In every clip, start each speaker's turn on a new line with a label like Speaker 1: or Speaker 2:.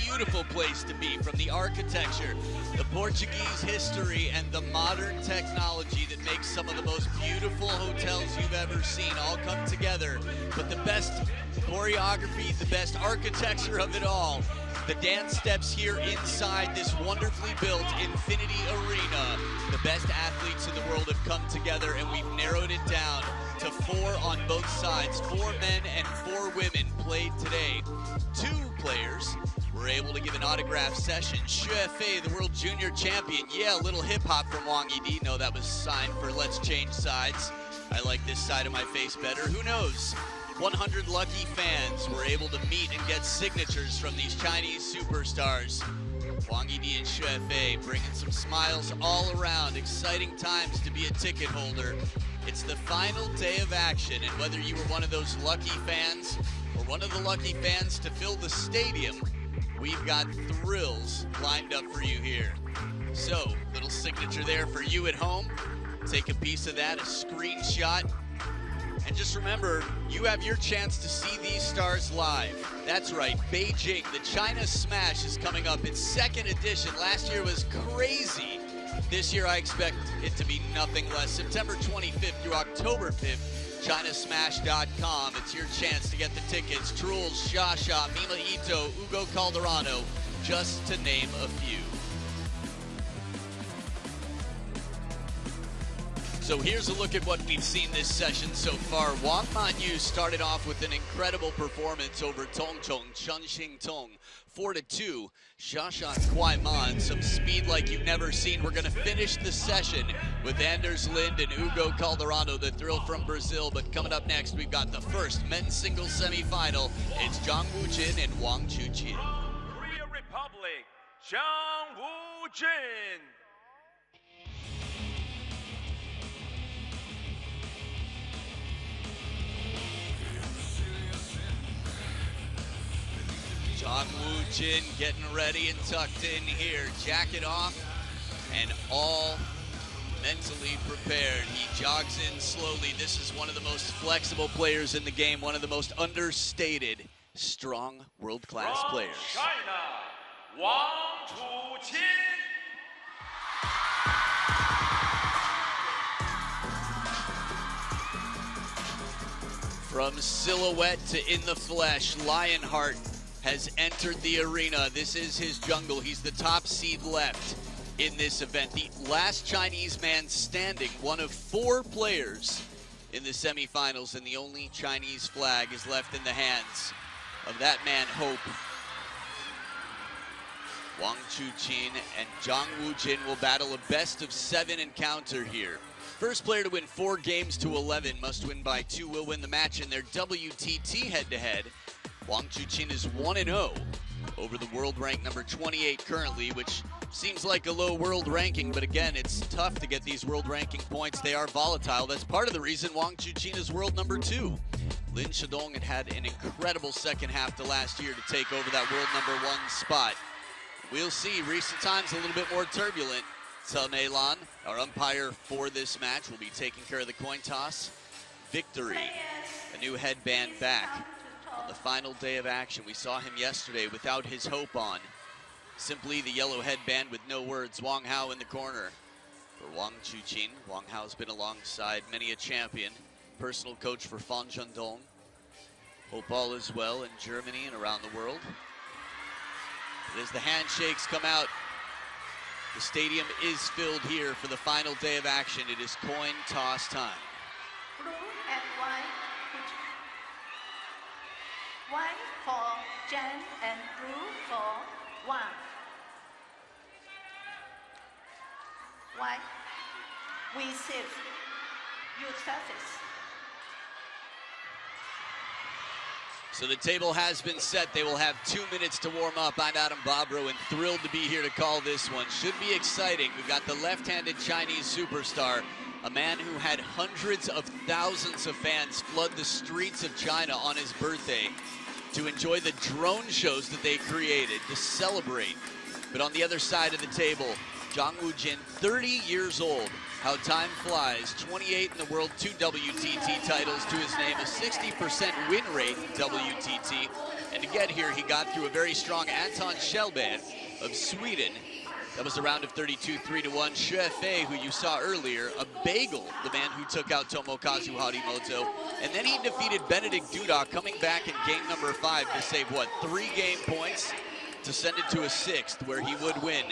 Speaker 1: beautiful place to be, from the architecture, the Portuguese history, and the modern technology that makes some of the most beautiful hotels you've ever seen all come together. But the best choreography, the best architecture of it all, the dance steps here inside this wonderfully built Infinity Arena. The best athletes in the world have come together, and we've narrowed it down to 4 on both sides. 4 men and 4 women played today. 2 players were able to give an autograph session. Xue Fei, the world junior champion. Yeah, a little hip hop from Wang Yidi. No, that was signed for Let's Change Sides. I like this side of my face better. Who knows? 100 lucky fans were able to meet and get signatures from these Chinese superstars. Wang Yidi and Xue Fei bringing some smiles all around. Exciting times to be a ticket holder. It's the final day of action, and whether you were one of those lucky fans or one of the lucky fans to fill the stadium, we've got thrills lined up for you here. So, little signature there for you at home. Take a piece of that, a screenshot. And just remember, you have your chance to see these stars live. That's right, Beijing, the China Smash is coming up. Its 2nd edition. Last year was crazy. This year I expect it to be nothing less. September 25th through October 5th, Chinasmash.com. It's your chance to get the tickets. Truls, Shasha, Mima Ito, Ugo Calderano, just to name a few. So here's a look at what we've seen this session so far. Wang Manyu started off with an incredible performance over Tongchong Chen Xingtong, 4-2. Shasha Kwaiman, some speed like you've never seen. We're going to finish the session with Anders Lind and Ugo Calderano, the thrill from Brazil. But coming up next, we've got the first men's singles semifinal. It's Zhang Wujin and Wang Chuqin.
Speaker 2: Korea Republic, Zhang Wujin.
Speaker 1: Zhang Wujin getting ready and tucked in here. Jacket off and all mentally prepared. He jogs in slowly. This is one of the most flexible players in the game, one of the most understated, strong, world-class players.
Speaker 2: China, Wang Chuqin.
Speaker 1: From silhouette to in the flesh, Lionheart has entered the arena. This is his jungle. He's the top seed left in this event. The last Chinese man standing, one of 4 players in the semifinals, and the only Chinese flag is left in the hands of that man, Hope. Wang Chuqin and Zhang Wujin will battle a best-of-7 encounter here. First player to win 4 games to 11 must win by 2 will win the match in their WTT head-to-head. Wang Chuqin is 1-0 over the world rank number 28 currently, which seems like a low world ranking, but again, it's tough to get these world ranking points. They are volatile. That's part of the reason Wang Chuqin is world number 2. Lin Shidong had an incredible second half to last year to take over that world number 1 spot. We'll see. Recent times a little bit more turbulent. Mei Lan, our umpire for this match, will be taking care of the coin toss. Victory, a new headband back. On the final day of action, we saw him yesterday without his hope on. Simply the yellow headband with no words. Wang Hao in the corner for Wang Chuqin. Wang Hao's been alongside many a champion. Personal coach for Fan Zhendong. Hope all is well in Germany and around the world. But as the handshakes come out, the stadium is filled here for the final day of action. It is coin toss time.
Speaker 3: Blue and white. White for Jen and blue for Wang. White, receive, use surface.
Speaker 1: So the table has been set. They will have 2 minutes to warm up. I'm Adam Bobrow and thrilled to be here to call this one. Should be exciting. We've got the left-handed Chinese superstar, a man who had hundreds of thousands of fans flood the streets of China on his birthday to enjoy the drone shows that they created, to celebrate. But on the other side of the table, Zhang Wujin, 30 years old. How time flies, 28 in the world, 2 WTT titles to his name, a 60% win rate in WTT. And to get here, he got through a very strong Anton Shellbad of Sweden. That was a round of 32, 3-1. Shuefei, who you saw earlier, a bagel, the man who took out Tomokazu Harimoto. And then he defeated Benedict Duda, coming back in game number 5 to save, what, 3 game points to send it to a 6th, where he would win.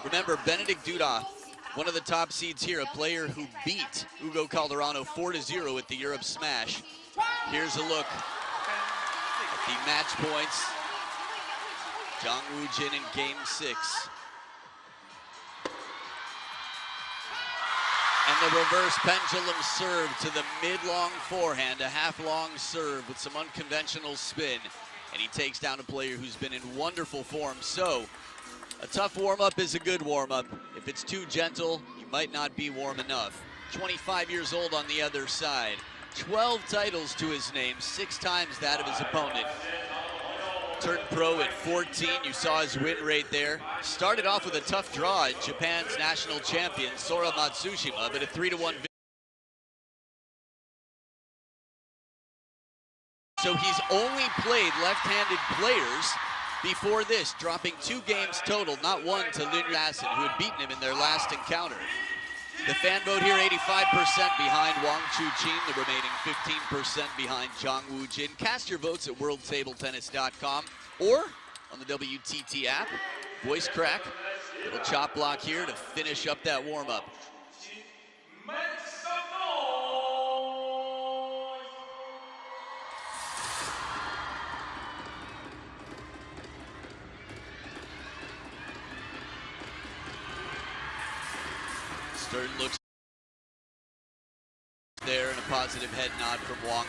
Speaker 1: Remember, Benedict Duda, one of the top seeds here, a player who beat Hugo Calderano 4-0 at the Europe Smash. Here's a look at the match points. Jang Woo-jin in game 6. And the reverse pendulum serve to the mid-long forehand, a half-long serve with some unconventional spin. And he takes down a player who's been in wonderful form. So, a tough warm-up is a good warm-up. If it's too gentle, you might not be warm enough. 25 years old on the other side. 12 titles to his name, 6 times that of his opponent. Turned pro at 14, you saw his win rate there. Started off with a tough draw at Japan's national champion, Sora Matsushima, but a 3-1 victory. So he's only played left-handed players before this, dropping 2 games total, not 1, to Lin Yassin, who had beaten him in their last encounter. The fan vote here, 85% behind Wang Chuqin, the remaining 15% behind Jang Woo-jin. Cast your votes at worldtabletennis.com or on the WTT app. Voice crack, little chop block here to finish up that warm-up. Stern looks there, and a positive head nod from Wang.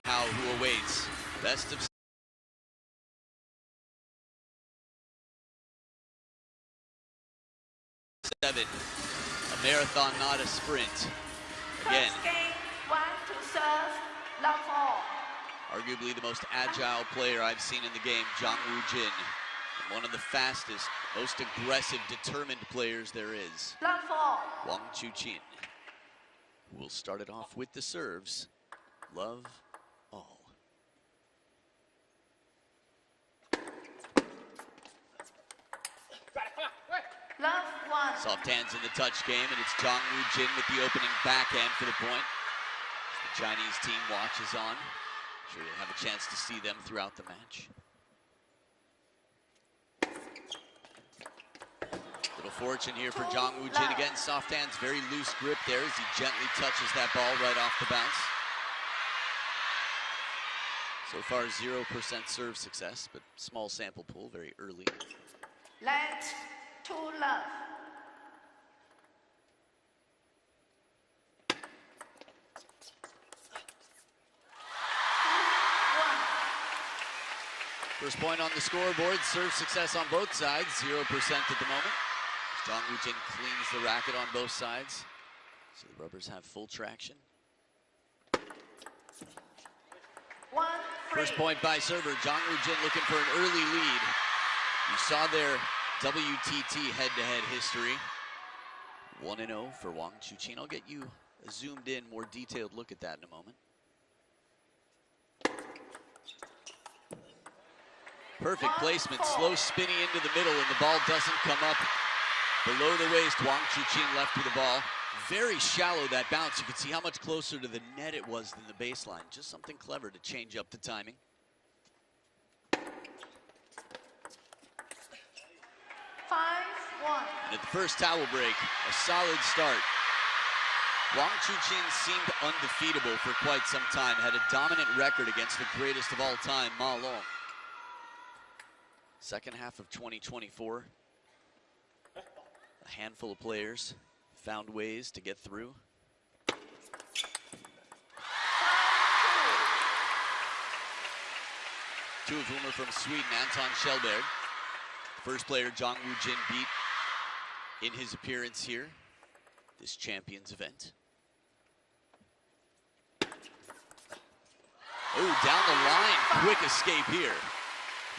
Speaker 1: How who awaits best of 7. A marathon, not a sprint. Again,
Speaker 3: First game, 1 to serve, love all.
Speaker 1: Arguably the most agile player I've seen in the game, Jang Woo-jin. One of the fastest, most aggressive, determined players there is.
Speaker 3: Love all.
Speaker 1: Wang Chuqin. We'll start it off with the serves. Love all.
Speaker 3: Love 1.
Speaker 1: Soft hands in the touch game, and it's Jang Woo-jin with the opening backhand for the point. The Chinese team watches on. I'm sure you'll have a chance to see them throughout the match. Little fortune here for Jang Woo-jin. Again, soft hands, very loose grip there as he gently touches that ball right off the bounce. So far, 0% serve success, but small sample pool, very early.
Speaker 3: Let to love.
Speaker 1: First point on the scoreboard, serve success on both sides, 0% at the moment. Jang Woo-jin cleans the racket on both sides, so the rubbers have full traction.
Speaker 3: 1, 3.
Speaker 1: First point by server, Jang Woo-jin looking for an early lead. You saw their WTT head-to-head history. 1-0 for Wang Chuqin. I'll get you a zoomed in, more detailed look at that in a moment. Perfect placement, slow spinning into the middle, and the ball doesn't come up below the waist. Wang Chuqin left with the ball. Very shallow, that bounce. You can see how much closer to the net it was than the baseline. Just something clever to change up the timing.
Speaker 3: 5-1.
Speaker 1: And at the first towel break, a solid start. Wang Chuqin seemed undefeatable for quite some time, had a dominant record against the greatest of all time, Ma Long. Second half of 2024, a handful of players found ways to get through. Two of whom are from Sweden, Anton Shellberg. First player Jang Woo-jin beat in his appearance here, this champions event. Oh, down the line, quick escape here.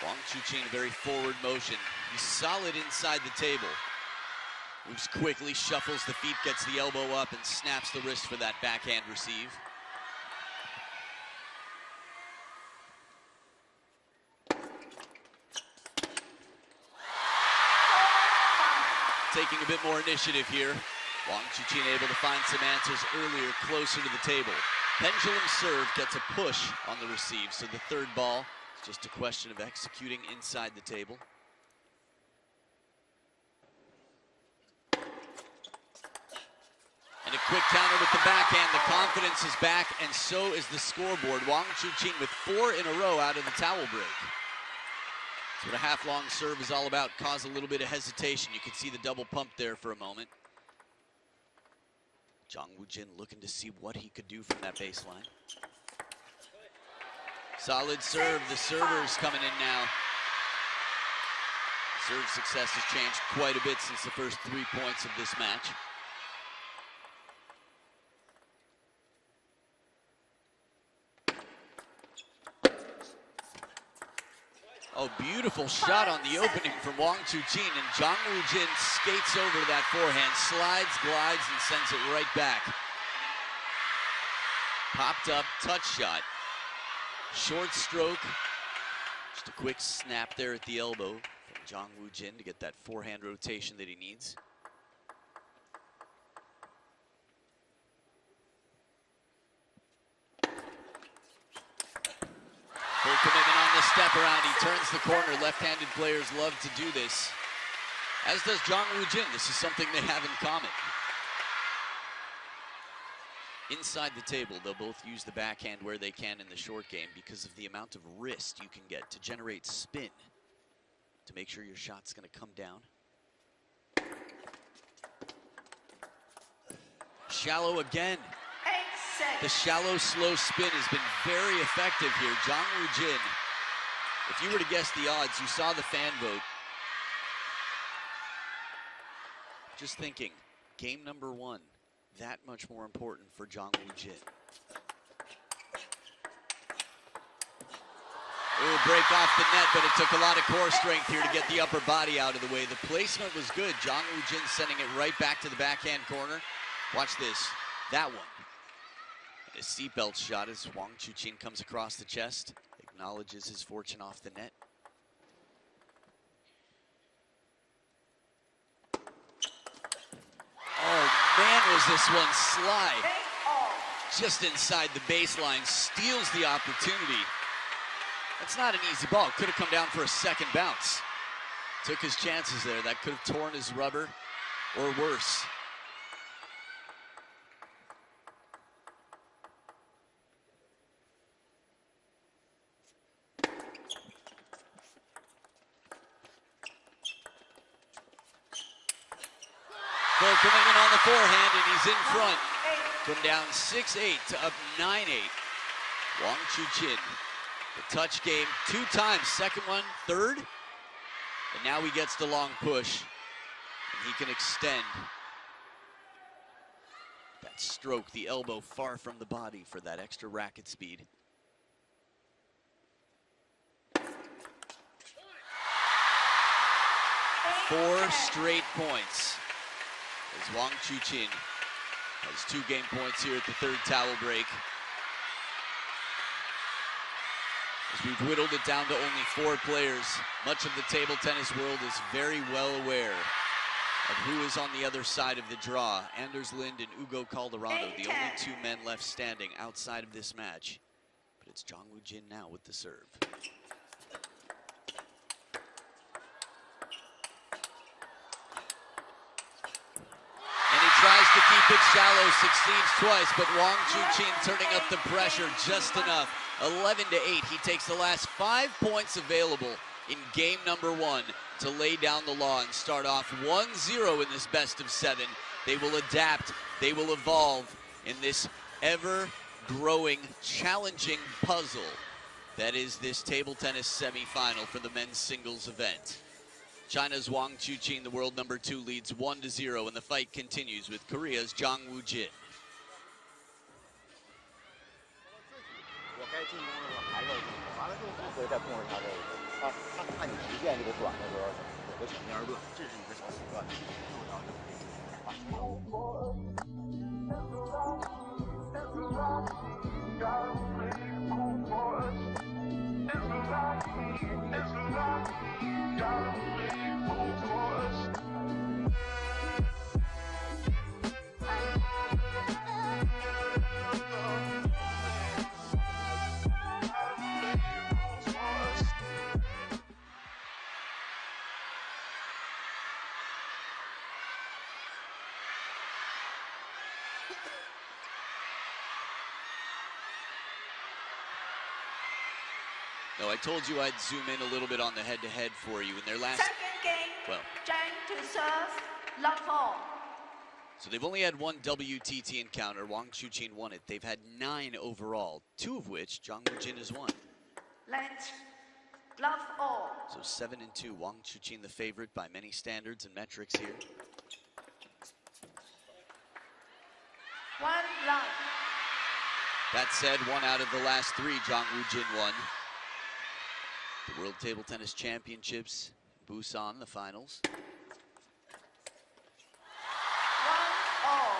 Speaker 1: Wang Chuqin, very forward motion. He's solid inside the table. Moves quickly, shuffles the feet, gets the elbow up, and snaps the wrist for that backhand receive. taking a bit more initiative here. Wang Chuqin able to find some answers earlier, closer to the table. Pendulum serve gets a push on the receive, so the third ball is just a question of executing inside the table. And a quick counter with the backhand. The confidence is back, and so is the scoreboard. Wang Chuqin with 4 in a row out of the towel break. That's what a half-long serve is all about. Cause a little bit of hesitation. You can see the double pump there for a moment. Zhang Wujin looking to see what he could do from that baseline. Solid serve. The server's coming in now. Serve success has changed quite a bit since the first 3 points of this match. Oh, beautiful shot on the opening from Wang Chuqin, and Zhang Wujin skates over to that forehand, slides, glides, and sends it right back. Popped up, touch shot. Short stroke. Just a quick snap there at the elbow from Zhang Wujin to get that forehand rotation that he needs. Full commitment on the step around. He turns the corner. Left-handed players love to do this, as does Zhang Wujin. This is something they have in common. Inside the table, they'll both use the backhand where they can in the short game because of the amount of wrist you can get to generate spin to make sure your shot's going to come down. Shallow again. The shallow, slow spin has been very effective here. Zhang Wujin, if you were to guess the odds, you saw the fan vote. Just thinking, game number 1, that much more important for Zhang Wujin. Ooh, break off the net, but it took a lot of core strength here to get the upper body out of the way. The placement was good. Zhang Wujin sending it right back to the backhand corner. Watch this, that one. A seatbelt shot as Wang Chuqin comes across the chest, acknowledges his fortune off the net. Oh man, was this one slide. Just inside the baseline, steals the opportunity. That's not an easy ball. Could have come down for a second bounce. Took his chances there. That could have torn his rubber or worse. Full commitment on the forehand, and he's in front. From down 6-8 to up 9-8. Wang Chuqin, the touch game 2 times, second one, third. And now he gets the long push, and he can extend that stroke, the elbow far from the body for that extra racket speed. Four straight points. As Wang Chuqin has 2 game points here at the third towel break. As we've whittled it down to only 4 players, much of the table tennis world is very well aware of who is on the other side of the draw. Anders Lind and Ugo Calderano, the only 2 men left standing outside of this match. But it's Zhang Wujin now with the serve. Tries to keep it shallow, succeeds twice, but Wang Chuqin turning up the pressure just enough. 11-8, he takes the last 5 points available in game number 1 to lay down the law and start off 1-0 in this best of 7. They will adapt, they will evolve in this ever-growing, challenging puzzle that is this table tennis semifinal for the men's singles event. China's Wang Chuqin, the world number 2, leads 1-0, and the fight continues with Korea's Zhang Wujin. No, I told you I'd zoom in a little bit on the head-to-head for you in their last.
Speaker 3: Second game,
Speaker 1: well,
Speaker 3: Zhang to serve, love 4.
Speaker 1: So they've only had one WTT encounter. Wang Chuqin won it. They've had 9 overall, 2 of which Zhang Wujin has won.
Speaker 3: Length, love all.
Speaker 1: So 7-2. Wang Chuqin the favorite by many standards and metrics here.
Speaker 3: 1 love.
Speaker 1: That said, 1 out of the last 3 Zhang Wujin won. The World Table Tennis Championships, Busan, the finals.
Speaker 3: 1 all.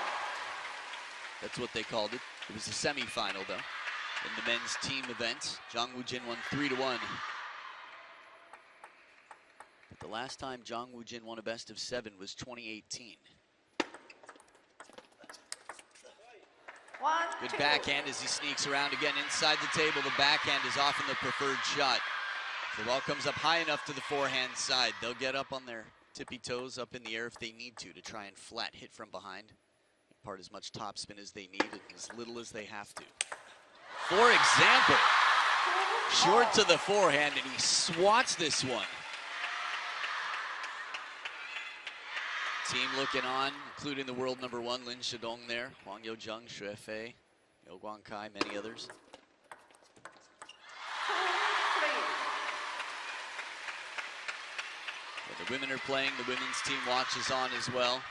Speaker 1: That's what they called it. It was a semi-final, though. In the men's team event, Zhang Wujin won 3-1. But the last time Zhang Wujin won a best of 7 was 2018.
Speaker 3: 1
Speaker 1: Good
Speaker 3: 2.
Speaker 1: backhand as he sneaks around again inside the table. The backhand is often the preferred shot. The ball comes up high enough to the forehand side. They'll get up on their tippy toes up in the air if they need to try and flat hit from behind. Impart as much topspin as they need and as little as they have to. For example, short to the forehand, and he swats this one. Team looking on, including the world #1, Lin Shidong there, Huang Youzheng, Xue Fei, Liu Guangkai, many others.
Speaker 3: 2 3.
Speaker 1: Well, the women are playing, the women's team watches on as well.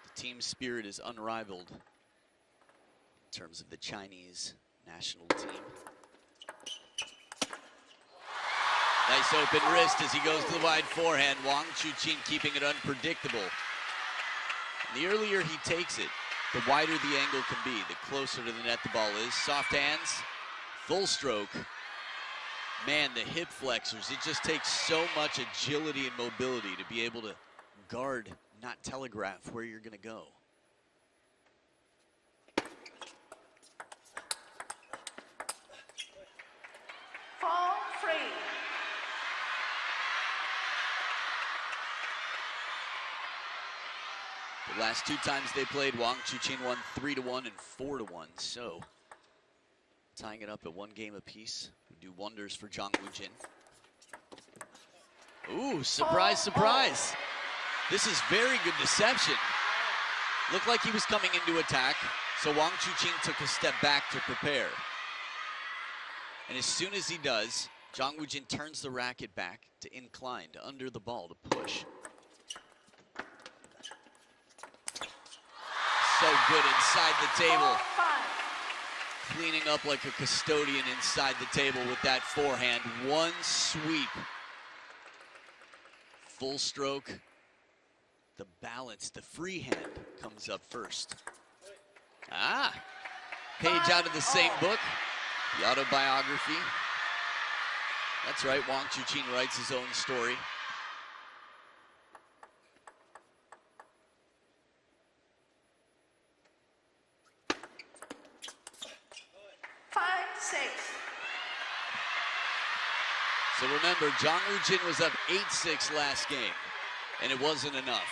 Speaker 1: The team spirit is unrivaled in terms of the Chinese national team. Nice open wrist as he goes to the wide forehand. Wang Chuqin keeping it unpredictable. And the earlier he takes it, the wider the angle can be, the closer to the net the ball is. Soft hands, full stroke. Man, the hip flexors, it just takes so much agility and mobility to be able to guard, not telegraph where you're gonna go. The last 2 times they played, Wang Chuqin won 3-1 and 4-1. So tying it up at 1 game apiece would do wonders for Zhang Wujin. Ooh, surprise, surprise. This is very good deception. Looked like he was coming into attack, so Wang Chuqin took a step back to prepare. And as soon as he does, Zhang Wujin turns the racket back to incline, to under the ball, to push. So good inside the table. Cleaning up like a custodian inside the table with that forehand. 1 sweep. Full stroke. The balance, the free hand comes up first. Ah, page out of the same book, the autobiography. That's right, Wang Chuqin writes his own story. So remember, Zhang Wujin was up 8-6 last game, and it wasn't enough.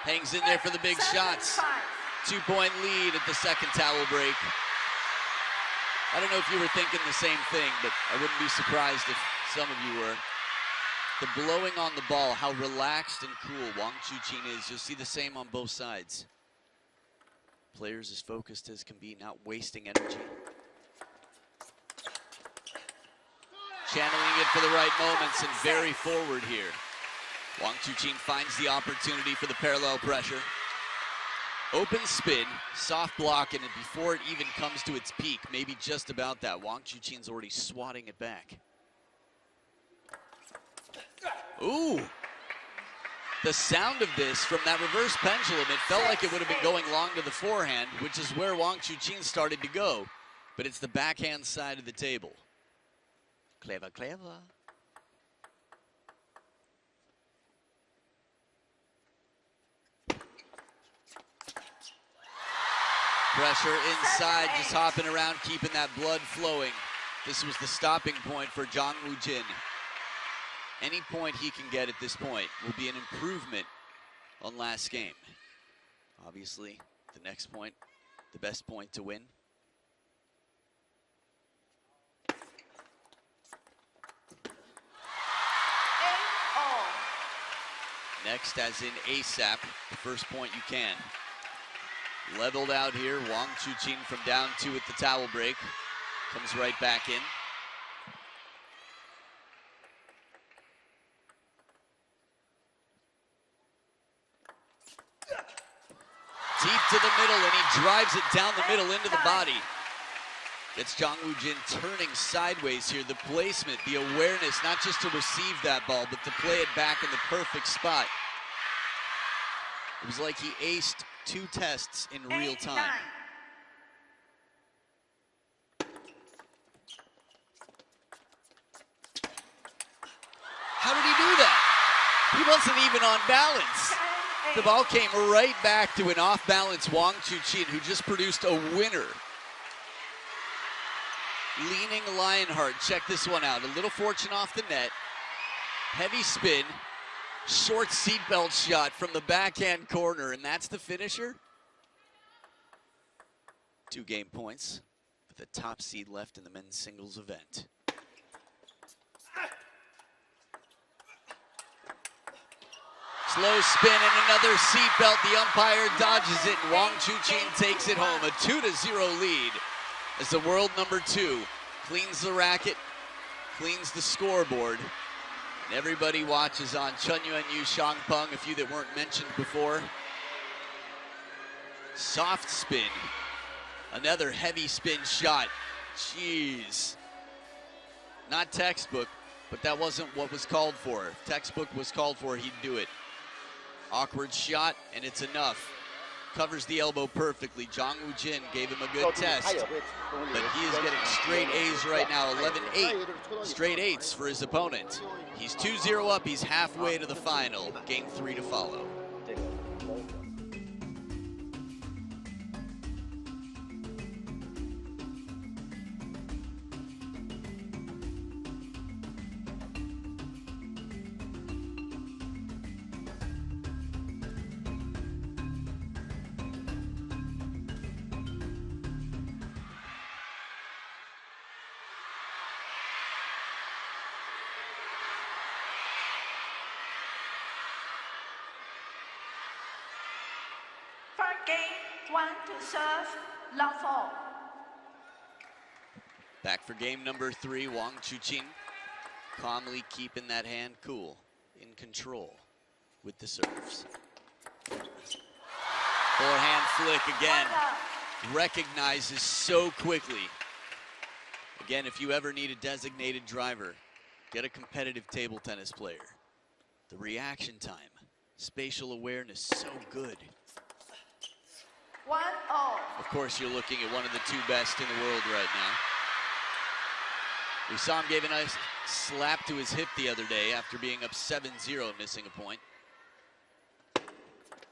Speaker 1: Hangs in there for the big shots. 2-point lead at the second towel break. I don't know if you were thinking the same thing, but I wouldn't be surprised if some of you were. The blowing on the ball, how relaxed and cool Wang Chuqin is. You'll see the same on both sides. Players as focused as can be, not wasting energy. Channeling it for the right moments and very forward here. Wang Chuqin finds the opportunity for the parallel pressure. Open spin, soft block, and before it even comes to its peak, maybe just about that, Wang Chuqin's already swatting it back. Ooh, the sound of this from that reverse pendulum, it felt like it would have been going long to the forehand, which is where Wang Chuqin started to go, but it's the backhand side of the table. Clever, clever. Pressure inside, just hopping around, keeping that blood flowing. This was the stopping point for Jang Woo-jin. Any point he can get at this point will be an improvement on last game. Obviously, the next point, the best point to win. Next, as in ASAP, the first point you can. Leveled out here, Wang Chuqin from down 2 at the towel break. Comes right back in. Deep to the middle, and he drives it down the middle into the body. Gets Jang Woo-jin turning sideways here. The placement, the awareness, not just to receive that ball, but to play it back in the perfect spot. It was like he aced 2 tests in real time. How did he do that? He wasn't even on balance. The ball came right back to an off-balance Wang Chuqin, who just produced a winner. Leaning Lionheart, check this one out. A little fortune off the net. Heavy spin. Short seatbelt shot from the backhand corner, and that's the finisher. 2 game points with a top seed left in the men's singles event. Slow spin and another seatbelt. The umpire dodges it, and Wang Chuqin takes it home. A 2-0 lead as the world number 2 cleans the racket, cleans the scoreboard. And everybody watches on Chunyuan Yu Shangpeng, a few that weren't mentioned before. Soft spin. Another heavy spin shot. Jeez. Not textbook, but that wasn't what was called for. If textbook was called for, he'd do it. Awkward shot, and it's enough. Covers the elbow perfectly. Jang Woo-jin gave him a good test, but he is getting straight A's right now. 11-8, straight 8s for his opponent. He's 2-0 up, he's halfway to the final. Game 3 to follow.
Speaker 3: Game 1 to serve, love 4.
Speaker 1: Back for game number 3, Wang Chuqin calmly keeping that hand cool, in control with the serves. Forehand flick again, recognizes so quickly. Again, if you ever need a designated driver, get a competitive table tennis player. The reaction time, spatial awareness, so good.
Speaker 3: 1-0.
Speaker 1: Of course, you're looking at one of the 2 best in the world right now. We saw him give a nice slap to his hip the other day after being up 7-0, missing a point.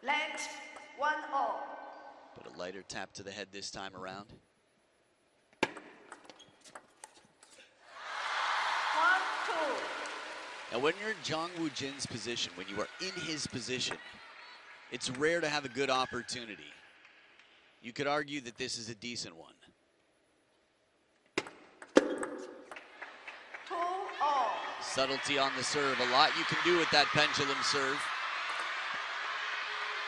Speaker 3: Next, 1-0.
Speaker 1: But a lighter tap to the head this time around.
Speaker 3: 1-2.
Speaker 1: Now, when you're in Jang Woo-jin's position, when you are in his position, it's rare to have a good opportunity. You could argue that this is a decent one.
Speaker 3: 2-0.
Speaker 1: Subtlety on the serve. A lot you can do with that pendulum serve.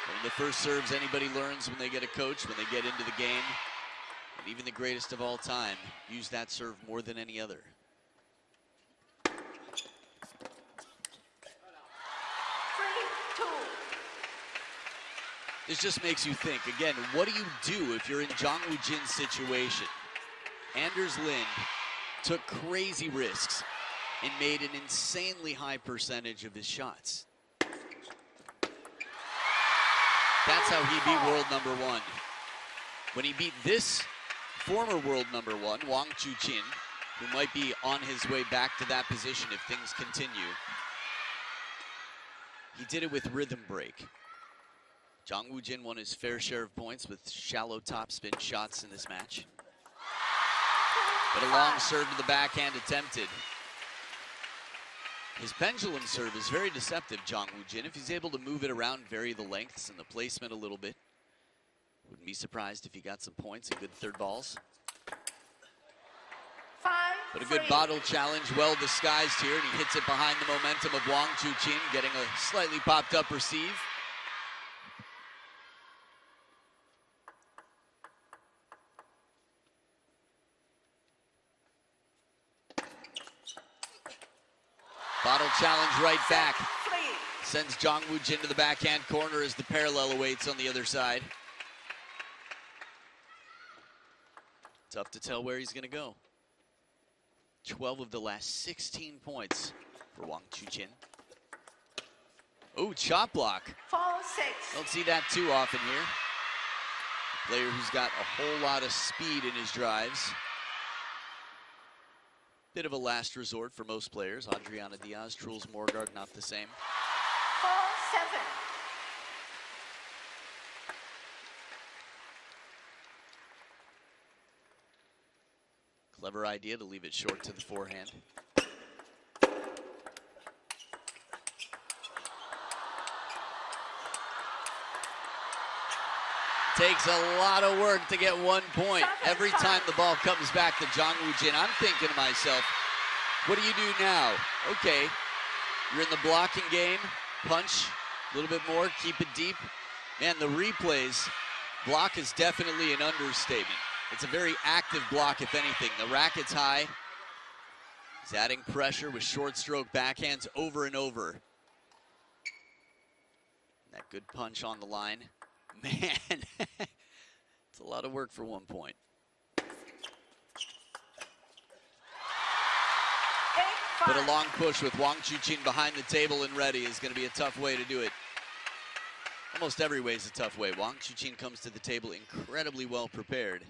Speaker 1: One of the first serves anybody learns when they get a coach, when they get into the game. And even the greatest of all time use that serve more than any other.
Speaker 3: 3-2.
Speaker 1: This just makes you think, again, what do you do if you're in Jang Woo-jin's situation? Anders Lind took crazy risks and made an insanely high percentage of his shots. That's how he beat world number 1. When he beat this former world number 1, Wang Chuqin, who might be on his way back to that position if things continue, he did it with rhythm break. Jang Woo-jin won his fair share of points with shallow topspin shots in this match. But a long serve to the backhand attempted. His pendulum serve is very deceptive, Jang Woo Jin. If he's able to move it around, vary the lengths and the placement a little bit. Wouldn't be surprised if he got some points and good third balls. But a good bottle challenge, well disguised here, and he hits it behind the momentum of Wang Chuqin, getting a slightly popped up receive. Bottle challenge right back. Sends Jang Woo Jin to the backhand corner as the parallel awaits on the other side. Tough to tell where he's going to go. 12 of the last 16 points for Wang Chuqin. Oh, chop block.
Speaker 3: 4-6.
Speaker 1: Don't see that too often here. A player who's got a whole lot of speed in his drives. Bit of a last resort for most players. Adriana Diaz, Truls Morgaard, not the same.
Speaker 3: 4-7.
Speaker 1: Clever idea to leave it short to the forehand. Takes a lot of work to get 1 point. Every time the ball comes back to Jang Woo Jin, I'm thinking to myself, what do you do now? Okay, you're in the blocking game, punch a little bit more, keep it deep. Man, the replays, block is definitely an understatement. It's a very active block, if anything. The racket's high. He's adding pressure with short stroke backhands over and over. That good punch on the line. Man, it's a lot of work for 1 point. But a long push with Wang Chuqin behind the table and ready is going to be a tough way to do it. Almost every way is a tough way. Wang Chuqin comes to the table incredibly well prepared.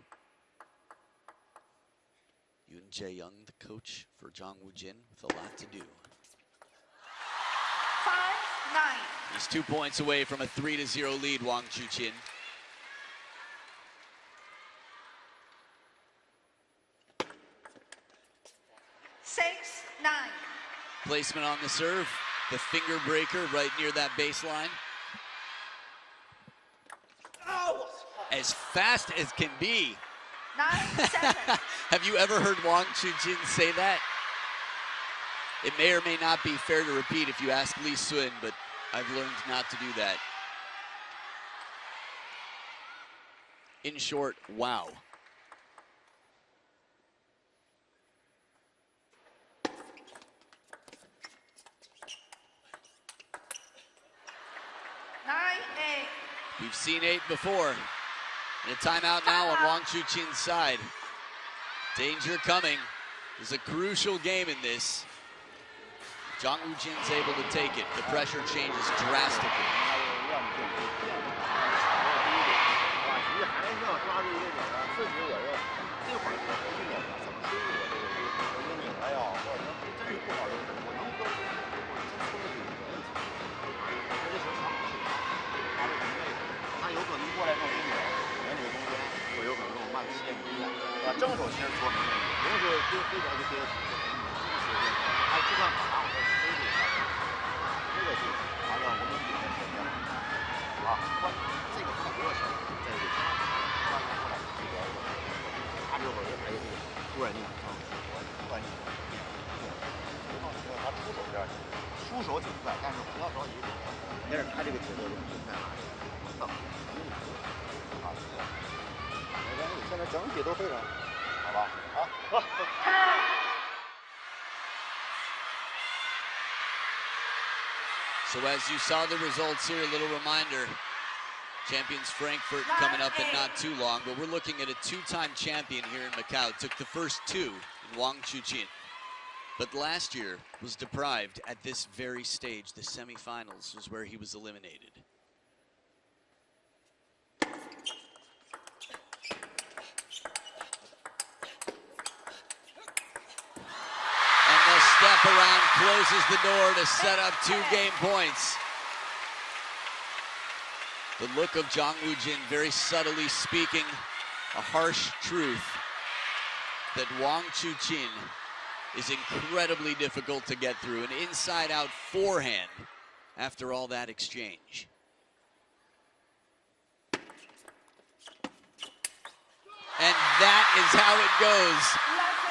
Speaker 1: Yoon Jae-young, the coach for Jang Woo Jin, with a lot to do.
Speaker 3: 5-9.
Speaker 1: He's 2 points away from a 3-0 lead, Wang Chuqin. Placement on the serve, the finger breaker right near that baseline. As fast as can be.
Speaker 3: 9-7.
Speaker 1: Have you ever heard Wang Chuqin say that? It may or may not be fair to repeat if you ask Lee Sun, but I've learned not to do that. In short, wow. We've seen 8 before. And a timeout now on Wang Chuqin's side. Danger coming. There's a crucial game in this. Jang Woo Jin's able to take it. The pressure changes drastically. So as you saw the results here, a little reminder, champions Frankfurt coming up in not too long, but we're looking at a 2-time champion here in Macau. Took the first 2 in Wang Chuqin, but last year was deprived at this very stage. The semifinals was where he was eliminated. Step around closes the door to set up 2 game points. The look of Jang Woo Jin, very subtly speaking a harsh truth. that Wang Chuqin is incredibly difficult to get through. An inside-out forehand after all that exchange. And that is how it goes.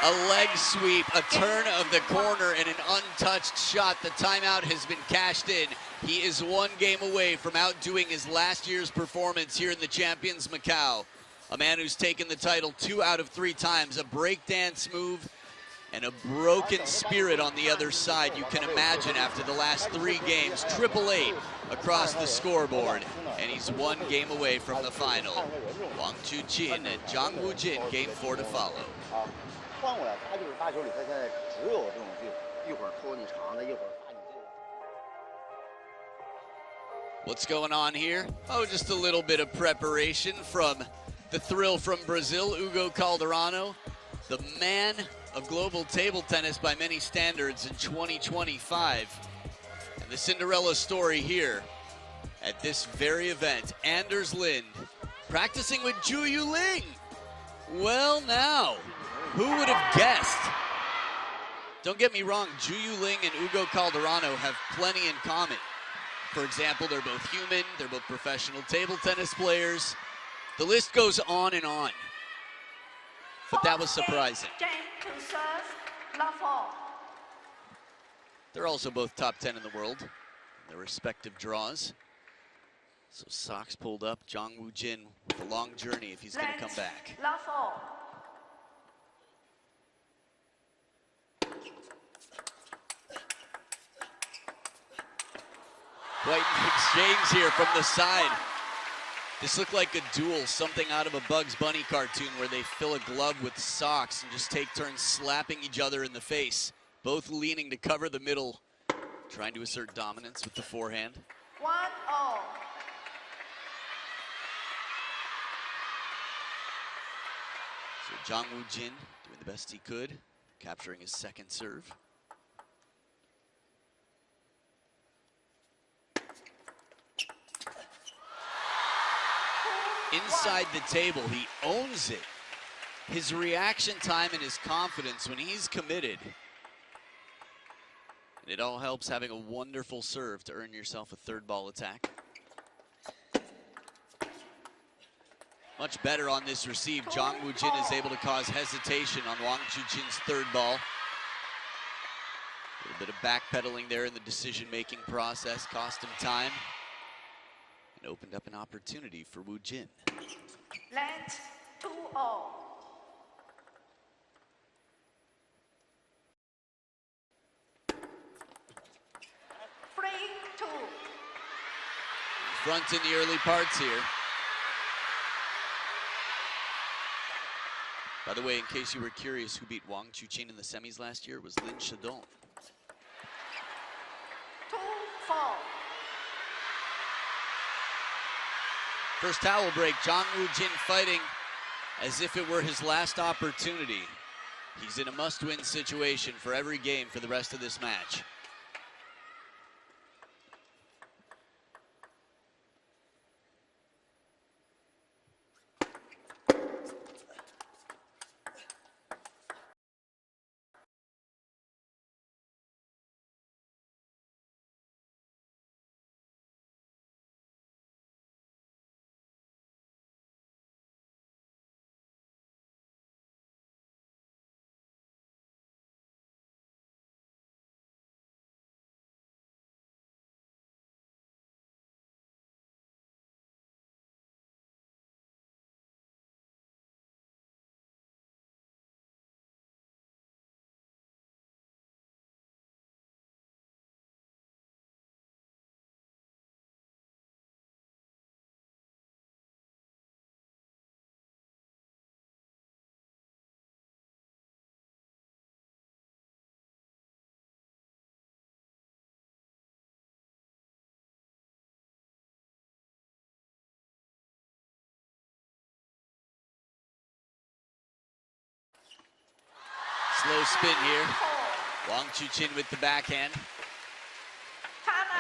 Speaker 1: A leg sweep, a turn of the corner, and an untouched shot. The timeout has been cashed in. He is one game away from outdoing his last year's performance here in the Champions Macau. A man who's taken the title 2 out of 3 times, a breakdance move, and a broken spirit on the other side. You can imagine after the last 3 games, 888 across the scoreboard, and he's one game away from the final. Wang Chuqin and Zhang Wujin, game 4 to follow. What's going on here? Oh, just a little bit of preparation from the thrill from Brazil, Hugo Calderano, the man of global table tennis by many standards in 2025. And the Cinderella story here at this very event. Anders Lind practicing with Zhu Yuling. Well now, who would have guessed? Don't get me wrong, Zhu Yuling and Hugo Calderano have plenty in common. For example, they're both human, they're both professional table tennis players. The list goes on and on. But that was surprising. They're also both top 10 in the world in their respective draws. So socks pulled up, Zhang Wujin with a long journey if he's going to come back. Quite an exchange here from the side. This looked like a duel, something out of a Bugs Bunny cartoon where they fill a glove with socks and just take turns slapping each other in the face. Both leaning to cover the middle, trying to assert dominance with the forehand.
Speaker 3: 1-0.
Speaker 1: So Zhang Wujin doing the best he could, capturing his second serve. Inside the table, he owns it. His reaction time and his confidence when he's committed. And it all helps having a wonderful serve to earn yourself a third ball attack. Much better on this receive. Zhang Wujin is able to cause hesitation on Wang Chuqin's third ball. A little bit of backpedaling there in the decision-making process, cost him time. And opened up an opportunity for Wujin.
Speaker 3: Let 2-0. Free 2.
Speaker 1: Front in the early parts here. By the way, in case you were curious, who beat Wang Chuqin in the semis last year was Lin Shadong.
Speaker 3: 2-4.
Speaker 1: First towel break, Zhang Wujin fighting as if it were his last opportunity. He's in a must-win situation for every game for the rest of this match. Slow spin here. Wang Chuqin with the backhand.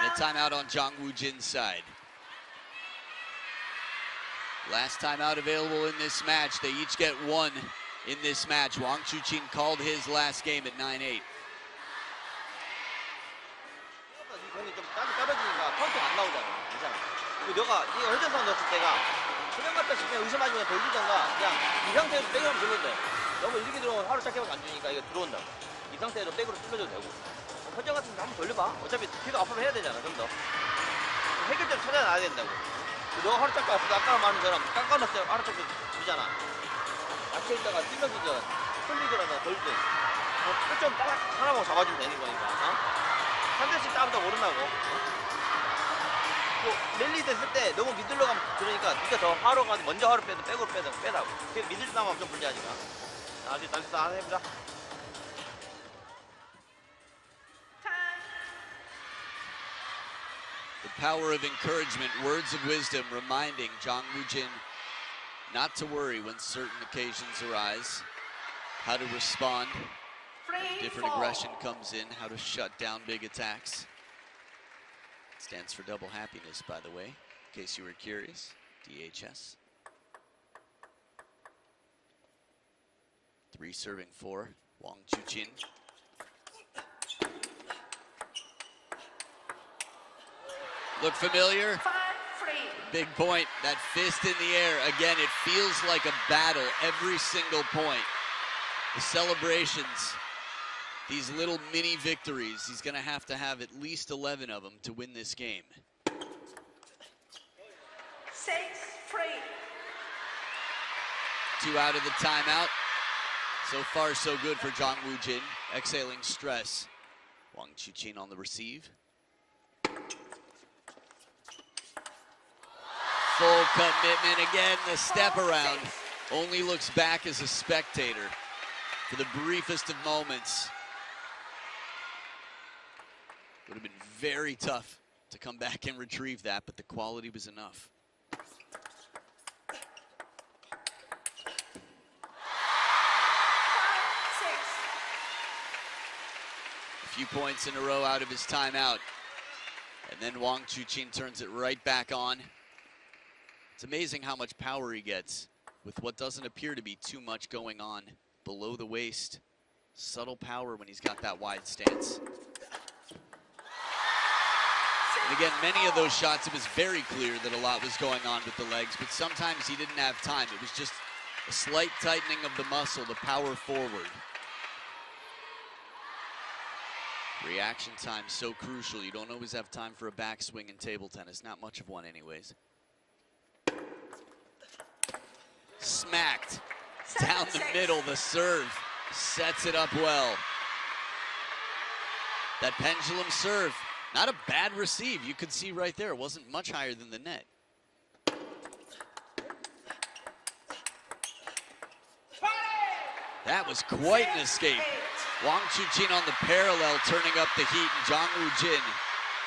Speaker 1: And a timeout on Zhang Wujin's side. Last timeout available in this match. They each get one in this match. Wang Chuqin called his last game at 9-8.
Speaker 4: 공이 좀 떨어지니까 카운트가 안 나오잖아. 괜찮아. 그리고 너가 이 회전성 넣었을 때가 그냥 갖다 싶으면 의심하지만 돌리던가 그냥 이 상태에서 백으로 돌려도 돼. 너무 이렇게 들어오면 하루 짧게밖에 안 주니까 이거 들어온다고. 이 상태에서 백으로 뚫려도 되고. 회전 같은 거 한번 돌려봐. 어차피 피가 앞으로 해야 되잖아. 좀 더. 해결대로 찾아놔야 된다고. 너가 하루 짧게 왔을 때 아까 말한 것처럼 깎아놨을 때 하루 짧게 주잖아. 앞에 있다가 뛰면서 풀리더라도 돌 때. 좀 딱 하나만 잡아주면 되는 거니까. 어? 한 대씩 따보다 모른다고. 또 랠리 됐을 때 너무 미들러 가면 그러니까 네가 더 하러 가서 먼저 하러 빼도 백으로 빼다고. 그래서 미들 나가면 좀 불리하니까. 아직 달리다 하나 해보자.
Speaker 1: The power of encouragement, words of wisdom, reminding Jang Woo-jin not to worry when certain occasions arise, how to respond. Different aggression comes in, how to shut down big attacks. Stands for double happiness, by the way, in case you were curious. DHS. 3 serving 4, Wang Chuqin. Look familiar? Big point, that fist in the air. Again, it feels like a battle every single point. The celebrations, these little mini victories, he's gonna have to have at least 11 of them to win this game.
Speaker 3: 6-3.
Speaker 1: Two out of the timeout. So far, so good for Jang Woo-jin, exhaling stress. Wang Chuqin on the receive. Full commitment again, the step around. Only looks back as a spectator for the briefest of moments. Would have been very tough to come back and retrieve that, but the quality was enough. A few points in a row out of his timeout. And then Wang Chuqin turns it right back on. It's amazing how much power he gets with what doesn't appear to be too much going on below the waist. Subtle power when he's got that wide stance. And again, many of those shots, it was very clear that a lot was going on with the legs, but sometimes he didn't have time. It was just a slight tightening of the muscle, the power forward. Reaction time so crucial. You don't always have time for a backswing in table tennis. Not much of one anyways. Smacked down the middle, the serve sets it up well. That pendulum serve, not a bad receive. You could see right there, it wasn't much higher than the net. That was quite an escape. Wang Chuqin on the parallel, turning up the heat, and Jang Woo-jin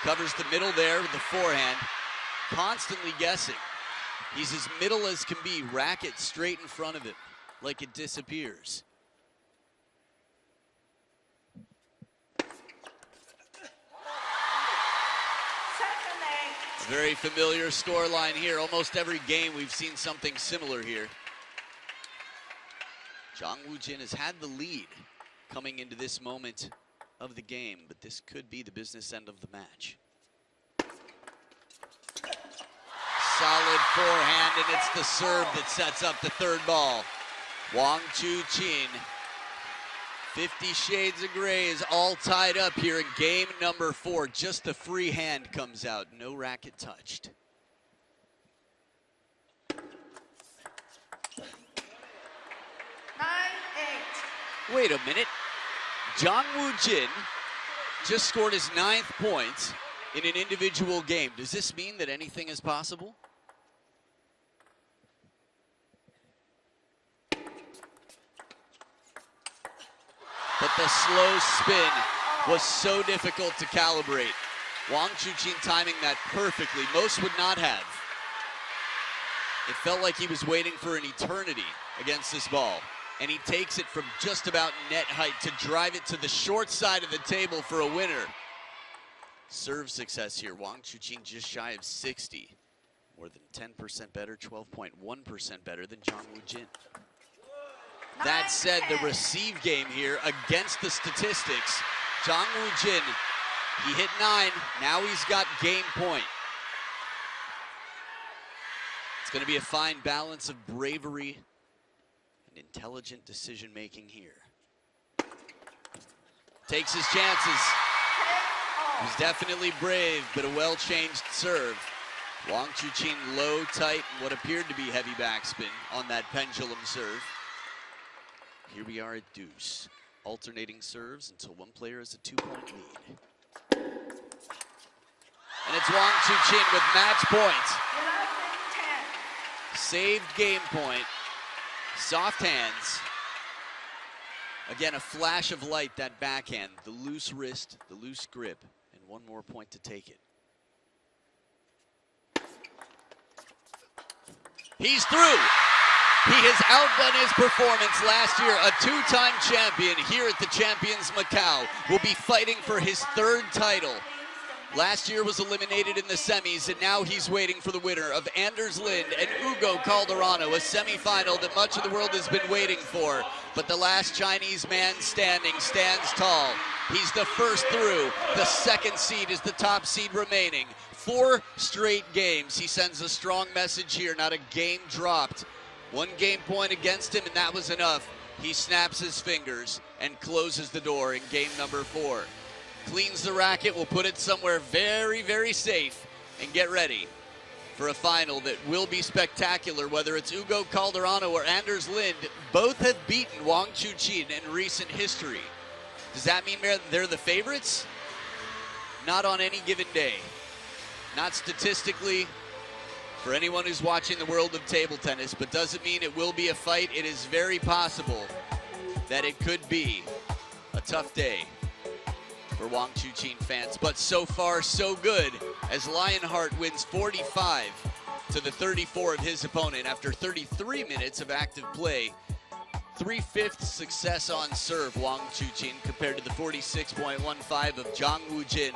Speaker 1: covers the middle there with the forehand, constantly guessing. He's as middle as can be, racket straight in front of him, like it disappears. A very familiar scoreline here. Almost every game we've seen something similar here. Jang Woo-jin has had the lead coming into this moment of the game, but this could be the business end of the match. Solid forehand, and it's the serve that sets up the third ball. Wang Chuqin, 50 Shades of Gray is all tied up here in game number 4. Just the free hand comes out, no racket touched. Wait a minute. Jang Woo-jin just scored his 9th point in an individual game. Does this mean that anything is possible? But the slow spin was so difficult to calibrate. Wang Chuqin timing that perfectly. Most would not have. It felt like he was waiting for an eternity against this ball. And he takes it from just about net height to drive it to the short side of the table for a winner. Serve success here. Wang Chuqin just shy of 60. More than 10% better, 12.1% better than Jang Woo-jin. That said, the receive game here against the statistics. Jang Woo-jin, he hit 9, now he's got game point. It's going to be a fine balance of bravery and intelligent decision-making here. Takes his chances. He's definitely brave, but a well-changed serve. Wang Chuqin low, tight, and what appeared to be heavy backspin on that pendulum serve. Here we are at deuce. Alternating serves until one player has a 2-point lead. And it's Wang Chuqin with match point. Saved game point. Soft hands. Again, a flash of light, that backhand, the loose wrist, the loose grip, and one more point to take it. He's through. He has outdone his performance last year. A 2-time champion here at the Champions Macau will be fighting for his 3rd title. Last year was eliminated in the semis, and now he's waiting for the winner of Anders Lind and Ugo Calderano, a semifinal that much of the world has been waiting for. But the last Chinese man standing stands tall. He's the first through. The 2nd seed is the top seed remaining. 4 straight games. He sends a strong message here, not a game dropped. 1 game point against him, and that was enough. He snaps his fingers and closes the door in game number 4. Cleans the racket, will put it somewhere very, very safe, and get ready for a final that will be spectacular. Whether it's Ugo Calderano or Anders Lind, both have beaten Wang Chuqin in recent history. Does that mean they're the favorites? Not on any given day. Not statistically, for anyone who's watching the world of table tennis, but doesn't mean it will be a fight. It is very possible that it could be a tough day for Wang Chuqin fans, but so far so good, as Lionheart wins 45 to the 34 of his opponent after 33 minutes of active play. 3/5 success on serve, Wang Chuqin, compared to the 46.15 of Jang Woo-jin.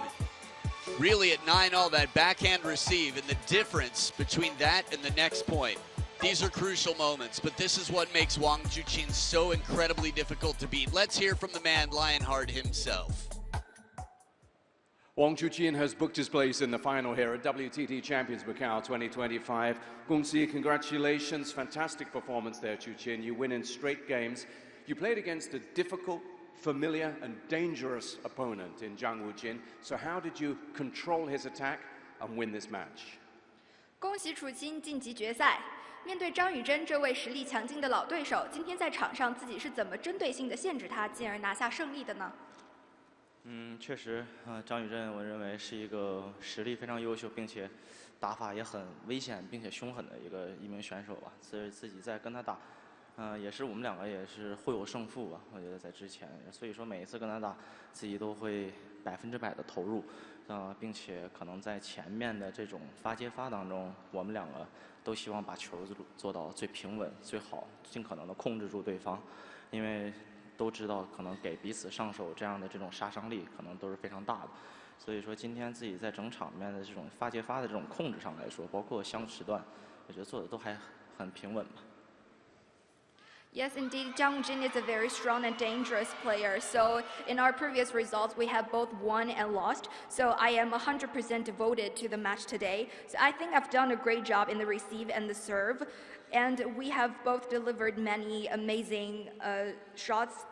Speaker 1: Really at 9-all, that backhand receive, and the difference between that and the next point. These are crucial moments, but this is what makes Wang Chuqin so incredibly difficult to beat. Let's hear from the man Lionheart himself.
Speaker 5: Wang Chuqin has booked his place in the final here at WTT Champions Macau 2025. Gongxi, congratulations. Fantastic performance there, Chuqin. You win in straight games. You played against a difficult, familiar, and dangerous opponent in Jang Woo-jin. So how did you control his attack and win this match?
Speaker 6: 恭喜楚金晋级决赛。面对张雨铮这位实力强劲的老对手，今天在场上自己是怎么针对性的限制他，进而拿下胜利的呢？
Speaker 7: 确实，张雨铮我认为是一个实力非常优秀，并且打法也很危险并且凶狠的一名选手吧。所以自己在跟他打，也是我们两个也是互有胜负吧。我觉得在之前，所以说每一次跟他打，自己都会100%的投入，并且可能在前面的这种接发当中，我们两个都希望把球做到最平稳、最好，尽可能的控制住对方，因为都知道可能给彼此上手这样的这种杀伤力可能都是非常大的，所以说今天自己在整场面的这种发的这种控制上来说，包括相时段，我觉得做的都还很平稳吧。
Speaker 6: Yes, indeed, Jang Woo-jin is a very strong and dangerous player. So in our previous results, we have both won and lost. So I am 100% devoted to the match today. So I think I've done a great job in the receive and the serve. And we have both delivered many amazing shots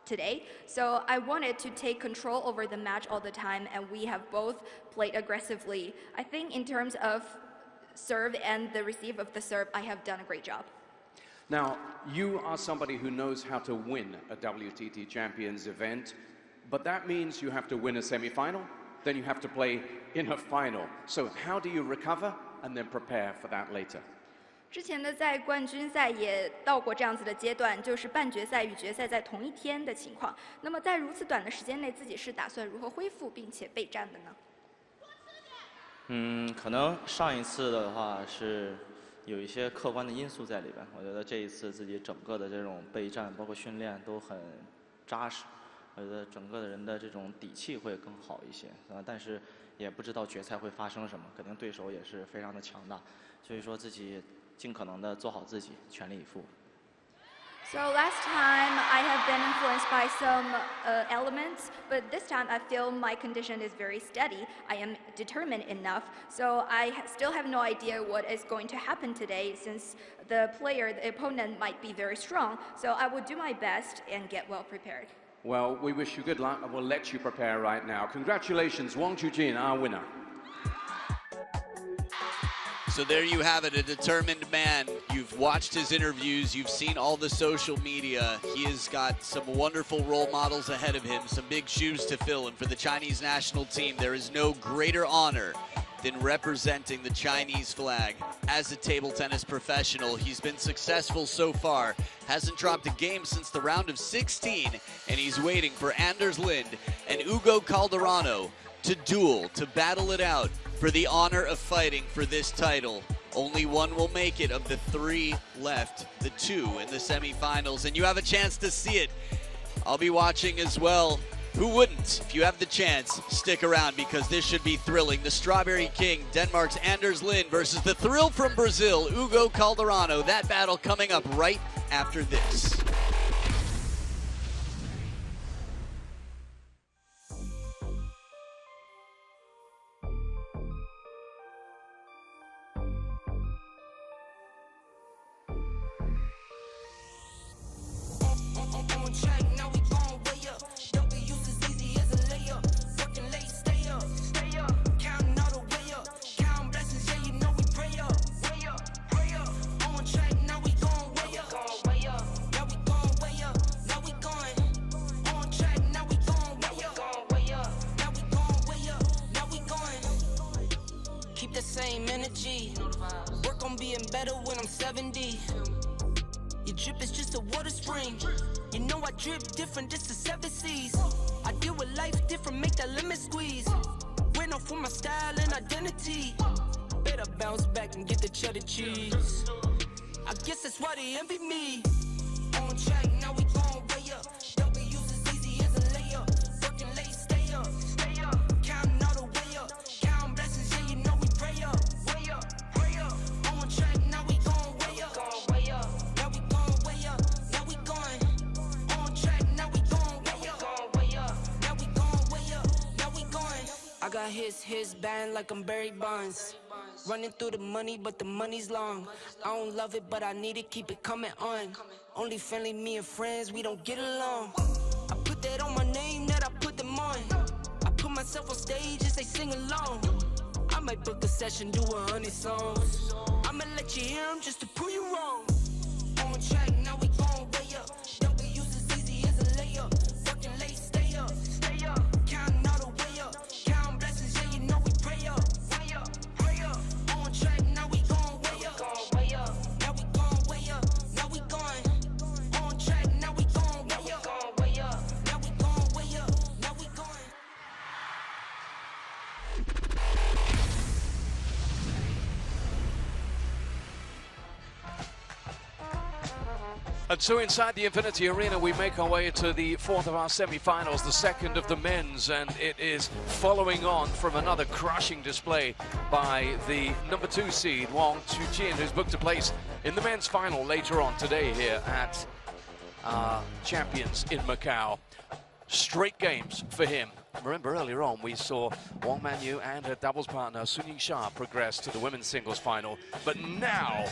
Speaker 6: today. So I wanted to take control over the match all the time, and we have both played aggressively. I think in terms of serve and the receive of the serve, I have done a great job.
Speaker 5: Now, you are somebody who knows how to win a WTT Champions event, but that means you have to win a semi-final, then you have to play in a final. So how do you recover and then prepare for that later?
Speaker 6: 之前的在冠军赛也到过这样子的阶段，就是半决赛与决赛在同一天的情况。那么在如此短的时间内，自己是打算如何恢复并且备战的呢？
Speaker 7: 可能上一次的话是有一些客观的因素在里边。我觉得这一次自己整个的这种备战，包括训练都很扎实。我觉得整个的人的这种底气会更好一些。但是也不知道决赛会发生什么，肯定对手也是非常的强大。所以说自己尽可能的做好自己，全力以赴。
Speaker 6: So last time I have been influenced by some elements, but this time I feel my condition is very steady. I am determined enough, so I still have no idea what is going to happen today since the opponent might be very strong. So I will do my best and get well prepared.
Speaker 5: Well, we wish you good luck and we'll let you prepare right now. Congratulations, Wang Chujin, our winner.
Speaker 1: So there you have it, a determined man. You've watched his interviews, you've seen all the social media. He has got some wonderful role models ahead of him, some big shoes to fill. And for the Chinese national team, there is no greater honor than representing the Chinese flag. As a table tennis professional, he's been successful so far. Hasn't dropped a game since the round of 16, and he's waiting for Anders Lind and Ugo Calderano to duel, to battle it out for the honor of fighting for this title. Only one will make it of the 3 left, the 2 in the semifinals, and you have a chance to see it. I'll be watching as well. Who wouldn't? If you have the chance, stick around because this should be thrilling. The Strawberry King, Denmark's Anders Lind versus the thrill from Brazil, Ugo Calderano. That battle coming up right after this.
Speaker 8: Same energy. Work on being better when I'm 70. Your drip is just a water spring. You know I drip different, this is 7 seas. I deal with life different, make that limit squeeze. Went off for my style and identity. Better bounce back and get the cheddar cheese. I guess that's why they envy me. On track, now we gon' way up. W's as easy as a layup. Working late, stay up. Counting all the way up. Counting blessings, yeah, you know we pray up. Way up, pray up. On track, now we gon' way up. Now we gon' way up. Now we going. On track, now we gon' way up. Now we gon' way up. Now we going. I got his band like I'm Barry Bonds. Running through the money, but the money's long. I don't love it, but I need it, keep it coming on. Only friendly, me and friends, we don't get along. I put that on my name, that I put them on. I put myself on stage as they sing along. I might book a session, do 100 songs. I'ma let you hear them just to prove you wrong. On track, now we gon' way up. W's as easy as a layup. Working late, stay up. Counting all the way up. Counting blessings, yeah, you know we pray up. Pray up. On track, now we gon' way up. Now we gon' way up. Now we going. On track, now we gon' way up. Now we gon' way up. Now we going.
Speaker 5: And so inside the Infinity Arena, we make our way to the 4th of our semi-finals, the 2nd of the men's, and it is following on from another crushing display by the number 2 seed, Wang Chujin, who's booked a place in the men's final later on today here at Champions in Macau. Straight games for him. Remember earlier on we saw Wang Manyu and her doubles partner Sun Yingsha progress to the women's singles final. But now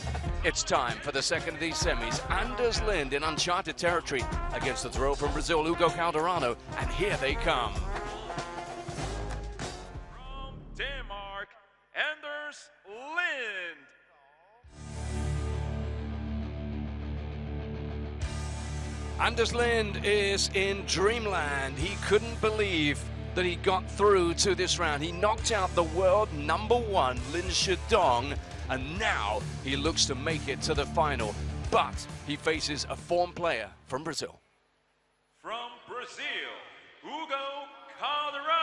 Speaker 5: it's time for the second of these semis. Anders Lind in uncharted territory against the throw from Brazil, Ugo Calderano. And here they come.
Speaker 2: From Denmark, Anders Lind.
Speaker 5: Anders Lind is in dreamland. He couldn't believe that he got through to this round. He knocked out the world number 1, Lin Shidong, and now he looks to make it to the final. But he faces a form player from Brazil.
Speaker 2: From Brazil, Ugo Calderano.